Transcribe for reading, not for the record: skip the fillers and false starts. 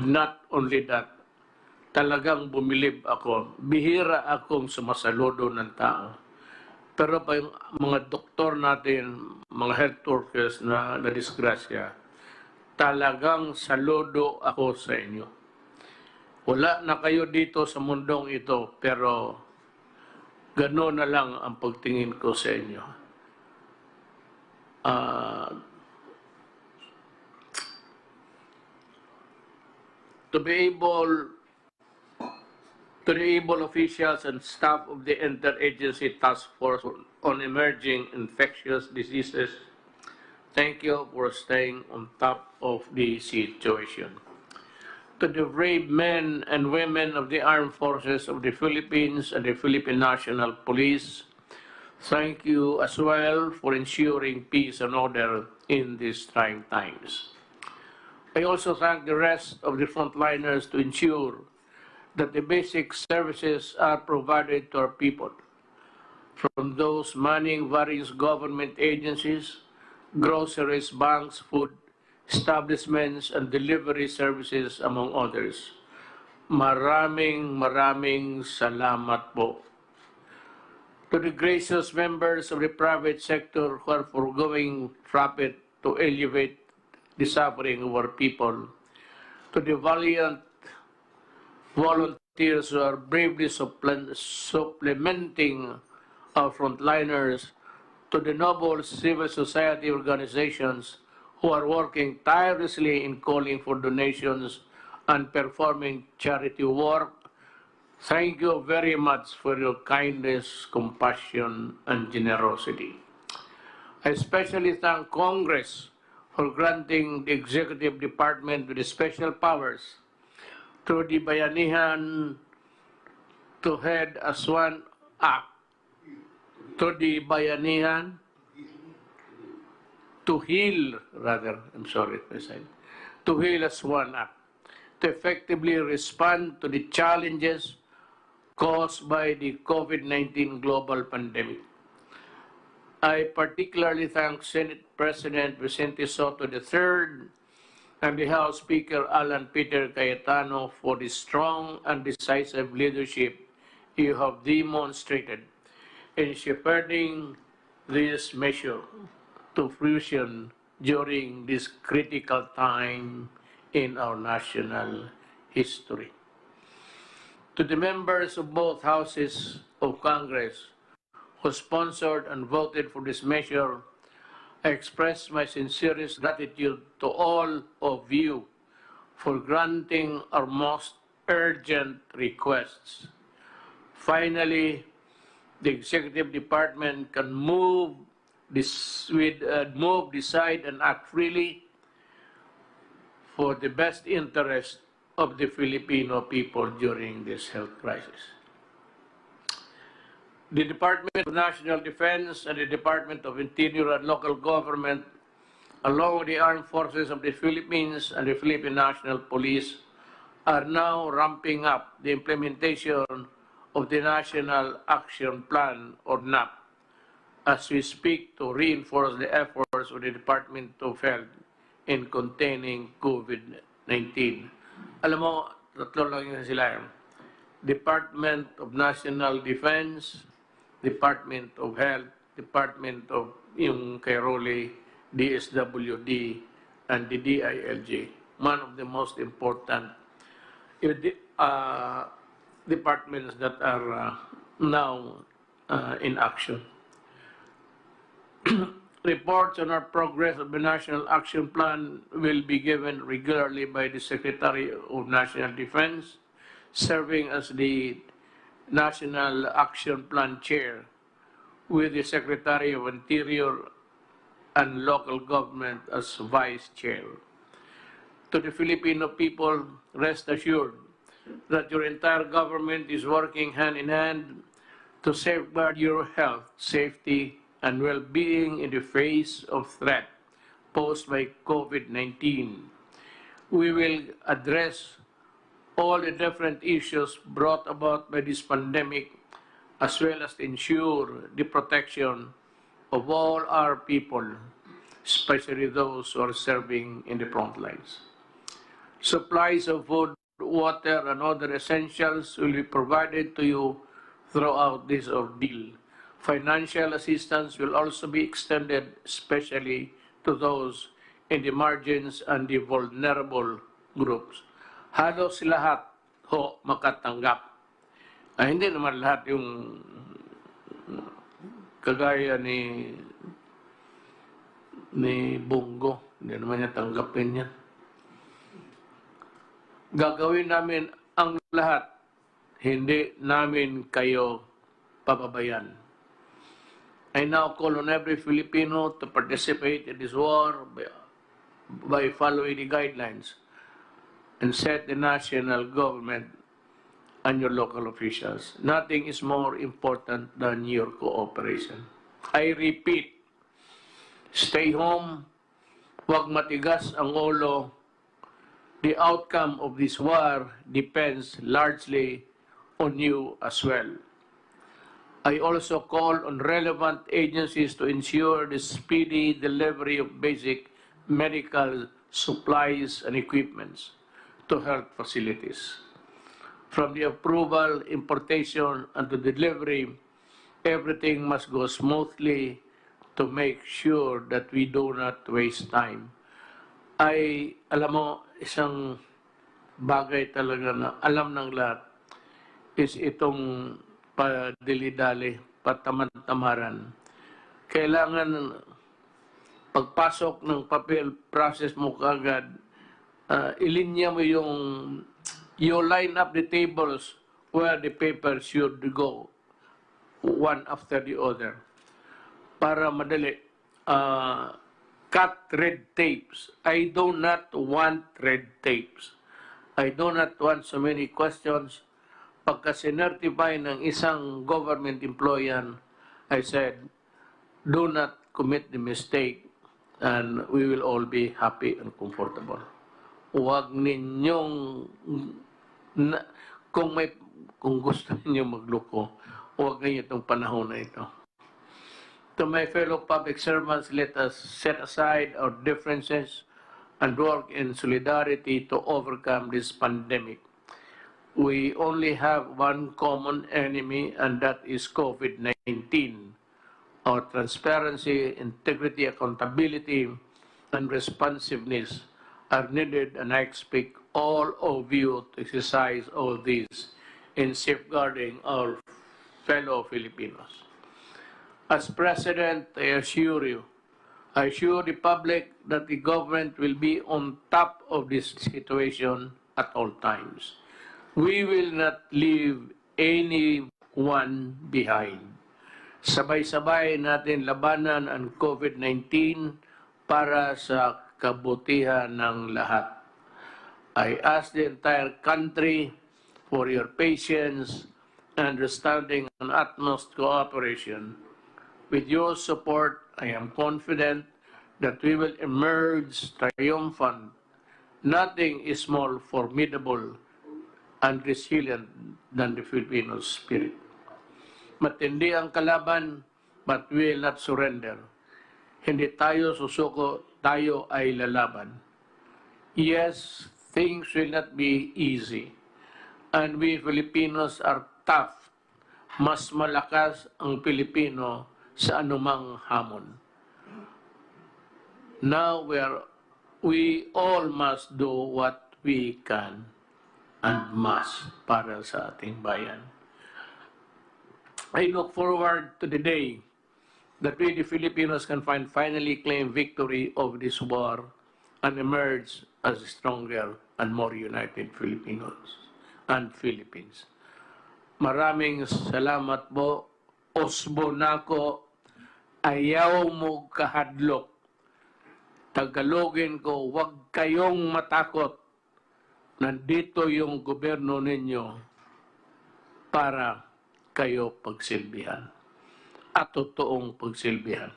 not only that, talagang bumilib ako. Bihira akong sumasaludo ng tao. Pero pa yung mga doktor natin, mga health workers na nadisgrasya, talagang saludo ako sa inyo. Wala na kayo dito sa mundong ito, pero gano'n na lang ang pagtingin ko sa inyo. To the able officials and staff of the Interagency Task Force on Emerging Infectious Diseases, thank you for staying on top of the situation. To the brave men and women of the Armed Forces of the Philippines and the Philippine National Police, thank you as well for ensuring peace and order in these trying times. I also thank the rest of the frontliners to ensure that the basic services are provided to our people, from those manning various government agencies, groceries, banks, food establishments, and delivery services, among others. Maraming salamat po. To the gracious members of the private sector who are foregoing profit to alleviate the suffering of our people, to the valiant volunteers who are bravely supplementing our frontliners, to the noble civil society organizations who are working tirelessly in calling for donations and performing charity work, thank you very much for your kindness, compassion, and generosity. I especially thank Congress for granting the Executive Department with special powers through the Bayanihan to Head as One Act, to the Bayanihan to Heal, to Heal as One Act, to effectively respond to the challenges caused by the COVID-19 global pandemic. I particularly thank Senate President Vicente Soto III and the House Speaker Alan Peter Cayetano for the strong and decisive leadership you have demonstrated in shepherding this measure to fruition during this critical time in our national history. To the members of both houses of Congress who sponsored and voted for this measure, I express my sincerest gratitude to all of you for granting our most urgent requests. Finally, the Executive Department can move, decide, and act freely for the best interest of the Filipino people during this health crisis. The Department of National Defense and the Department of Interior and Local Government, along with the Armed Forces of the Philippines and the Philippine National Police, are now ramping up the implementation of the National Action Plan, or NAP, as we speak to reinforce the efforts of the Department of Health in containing COVID-19. Alam mo, tatlo lang yun sila. Department of National Defense, Department of Health, Department of yung kay Rowley, DSWD, and the DILG. One of the most important departments that are now in action. Reports on our progress of the National Action Plan will be given regularly by the Secretary of National Defense, serving as the National Action Plan Chair, with the Secretary of Interior and Local Government as Vice Chair. To the Filipino people, rest assured that your entire government is working hand in hand to safeguard your health, safety, and well-being in the face of threat posed by COVID-19. We will address all the different issues brought about by this pandemic, as well as to ensure the protection of all our people, especially those who are serving in the front lines. Supplies of food, water, and other essentials will be provided to you throughout this ordeal. Financial assistance will also be extended, especially to those in the margins and the vulnerable groups. Halos lahat ho makatanggap. Ay, hindi naman lahat yung kagaya ni Bongo. Hindi naman niya tanggapin yan. Gagawin namin ang lahat. Hindi namin kayo pababayan. I now call on every Filipino to participate in this war by following the guidelines and set the national government and your local officials. Nothing is more important than your cooperation. I repeat, stay home, huwag matigas ang ulo. The outcome of this war depends largely on you as well. I also call on relevant agencies to ensure the speedy delivery of basic medical supplies and equipments to health facilities. From the approval, importation, and to delivery, everything must go smoothly to make sure that we do not waste time. Ay, alam mo, isang bagay talaga na alam ng lahat is itong padili-dali, patamad-tamaran. Kailangan pagpasok ng papel, process mo kagad, ilinya mo you line up the tables where the papers should go, one after the other, para madali. Cut red tapes. I do not want red tapes. I do not want so many questions. Pagka sinertify ng isang government employee, I said, do not commit the mistake and we will all be happy and comfortable. Huwag ninyong, kung gusto ninyong magloko, huwag ninyo itong panahon na ito. To my fellow public servants, let us set aside our differences and work in solidarity to overcome this pandemic. We only have one common enemy, and that is COVID-19. Our transparency, integrity, accountability, and responsiveness are needed, and I expect all of you to exercise all these in safeguarding our fellow Filipinos. As President, I assure the public that the government will be on top of this situation at all times. We will not leave anyone behind. Sabay-sabay natin labanan ang COVID-19 para sa kabutihan ng lahat. I ask the entire country for your patience, understanding, and utmost cooperation. With your support, I am confident that we will emerge triumphant. Nothing is more formidable and resilient than the Filipino spirit. Matindi ang kalaban, but we will not surrender. Hindi tayo susuko, tayo ay lalaban. Yes, things will not be easy. And we Filipinos are tough. Mas malakas ang Pilipino sa anumang hamon. Now we all must do what we can and must para sa ating bayan. I look forward to the day that we, the Filipinos, can finally claim victory over this war and emerge as stronger and more united Filipinos and Philippines. Maraming salamat po. Osbo nako, ayaw mo kahadlok. Tagalogin ko, huwag kayong matakot. Nandito yung gobyerno ninyo para kayo pagsilbihan at totoong pagsilbihan.